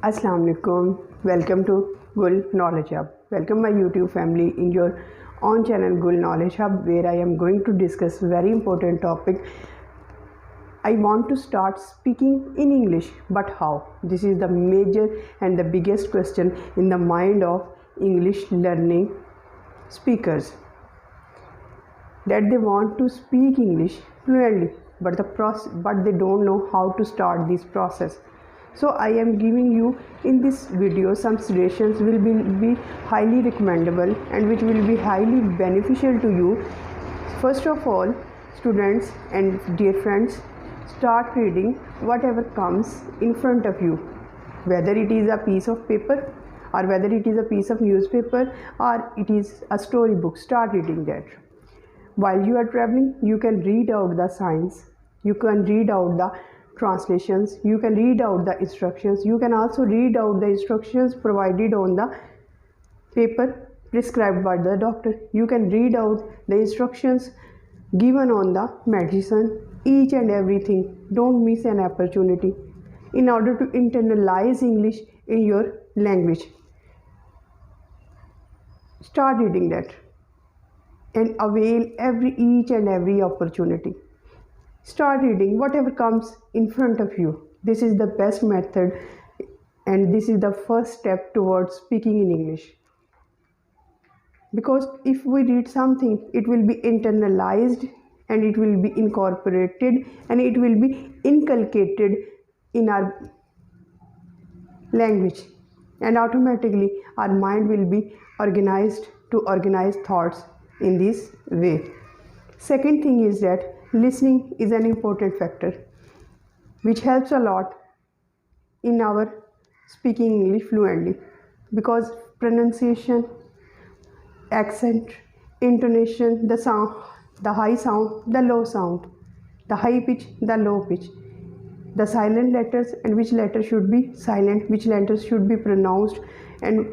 Assalamu alaikum. Welcome to Gul Knowledge Hub. Welcome my YouTube family in your own channel Gul Knowledge Hub, where I am going to discuss very important topic. I want to start speaking in English, but how? This is the major and the biggest question in the mind of English learning speakers, that they want to speak English fluently, but they don't know how to start this process. So I am giving you in this video some suggestions will be highly recommendable and which will be highly beneficial to you. First of all, students and dear friends, start reading whatever comes in front of you, whether it is a piece of paper or whether it is a piece of newspaper or it is a storybook. Start reading that. While you are traveling, you can read out the signs, you can read out the translations, you can read out the instructions, you can also read out the instructions provided on the paper prescribed by the doctor, you can read out the instructions given on the medicine, each and everything. Don't miss an opportunity in order to internalize English in your language. Start reading that and avail each and every opportunity. Start reading whatever comes in front of you. This is the best method and this is the first step towards speaking in English. Because if we read something, it will be internalized and it will be incorporated and it will be inculcated in our language, and automatically our mind will be organized to organize thoughts in this way. Second thing is that listening is an important factor which helps a lot in our speaking English fluently, because pronunciation, accent, intonation, the sound, the high sound, the low sound, the high pitch, the low pitch, the silent letters and which letter should be silent, which letters should be pronounced, and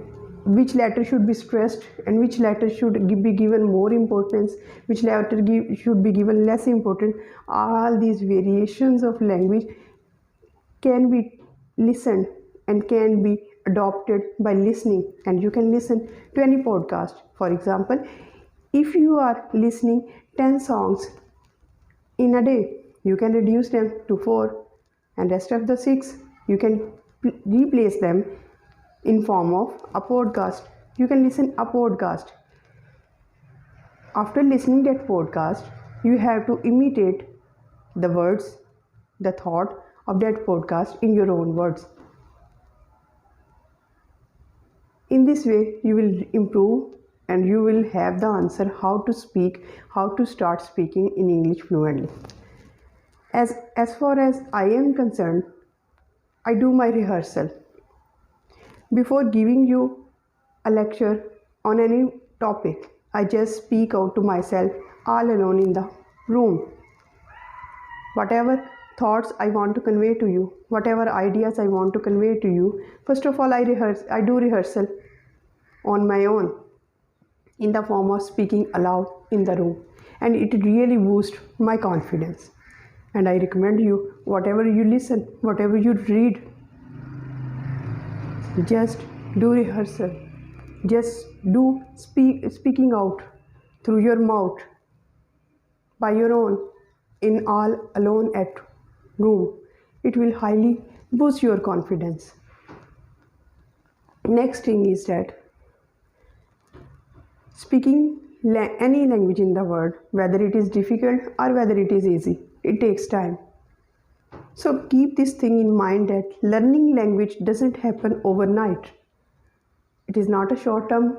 which letter should be stressed and which letter should be given more importance, which letter should be given less important. All these variations of language can be listened and can be adopted by listening, and you can listen to any podcast. For example, if you are listening 10 songs in a day, you can reduce them to 4 and rest of the 6 you can replace them in form of a podcast. You can listen a podcast. After listening that podcast, you have to imitate the words, the thought of that podcast in your own words. In this way, you will improve and you will have the answer how to speak, how to start speaking in English fluently. As far as I am concerned, I do my rehearsal. Before giving you a lecture on any topic, I just speak out to myself all alone in the room. Whatever thoughts I want to convey to you, whatever ideas I want to convey to you, first of all I do rehearsal on my own in the form of speaking aloud in the room, and it really boosts my confidence. And I recommend you, whatever you listen, whatever you read, just do rehearsal. Just do speaking out through your mouth by your own in all alone at room. It will highly boost your confidence. Next thing is that speaking any language in the world, whether it is difficult or whether it is easy, it takes time. So keep this thing in mind that learning language doesn't happen overnight. It is not a short-term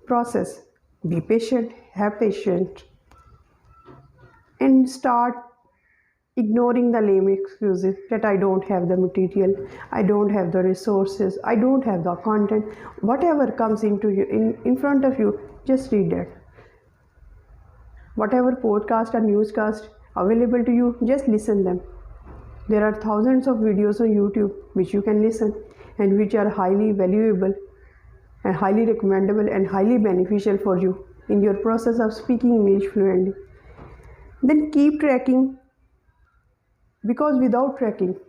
process. Be patient, have patience, and start ignoring the lame excuses that I don't have the material, I don't have the resources, I don't have the content. Whatever comes into you in front of you, just read that. Whatever podcast or newscast available to you, just listen them. There are thousands of videos on YouTube which you can listen and which are highly valuable and highly recommendable and highly beneficial for you in your process of speaking English fluently. Then keep tracking, because without tracking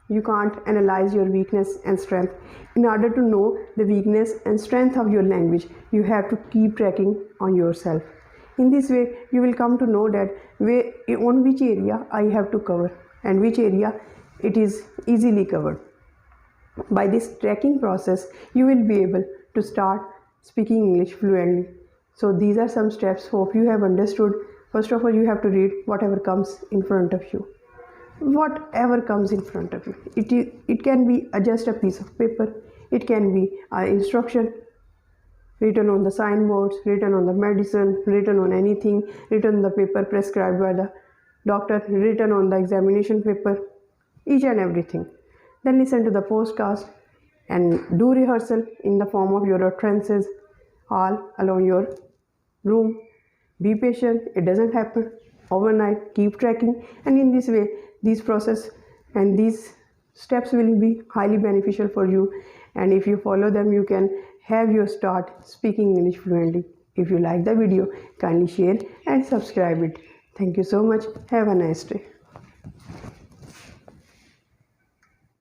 you can't analyze your weakness and strength. In order to know the weakness and strength of your language, you have to keep tracking on yourself. In this way, you will come to know that on which area I have to cover and which area it is easily covered. By this tracking process, you will be able to start speaking English fluently. So these are some steps. Hope you have understood. First of all, you have to read whatever comes in front of you. Whatever comes in front of you. It can be just a piece of paper. It can be an instruction written on the signboards, written on the medicine, written on anything, written on the paper prescribed by the doctor, written on the examination paper, each and everything. Then listen to the podcast and do rehearsal in the form of your utterances all alone your room. Be patient, it doesn't happen overnight. Keep tracking, and in this way these process and these steps will be highly beneficial for you, and if you follow them, you can have your start speaking English fluently. If you like the video, kindly share and subscribe it. Thank you so much. Have a nice day.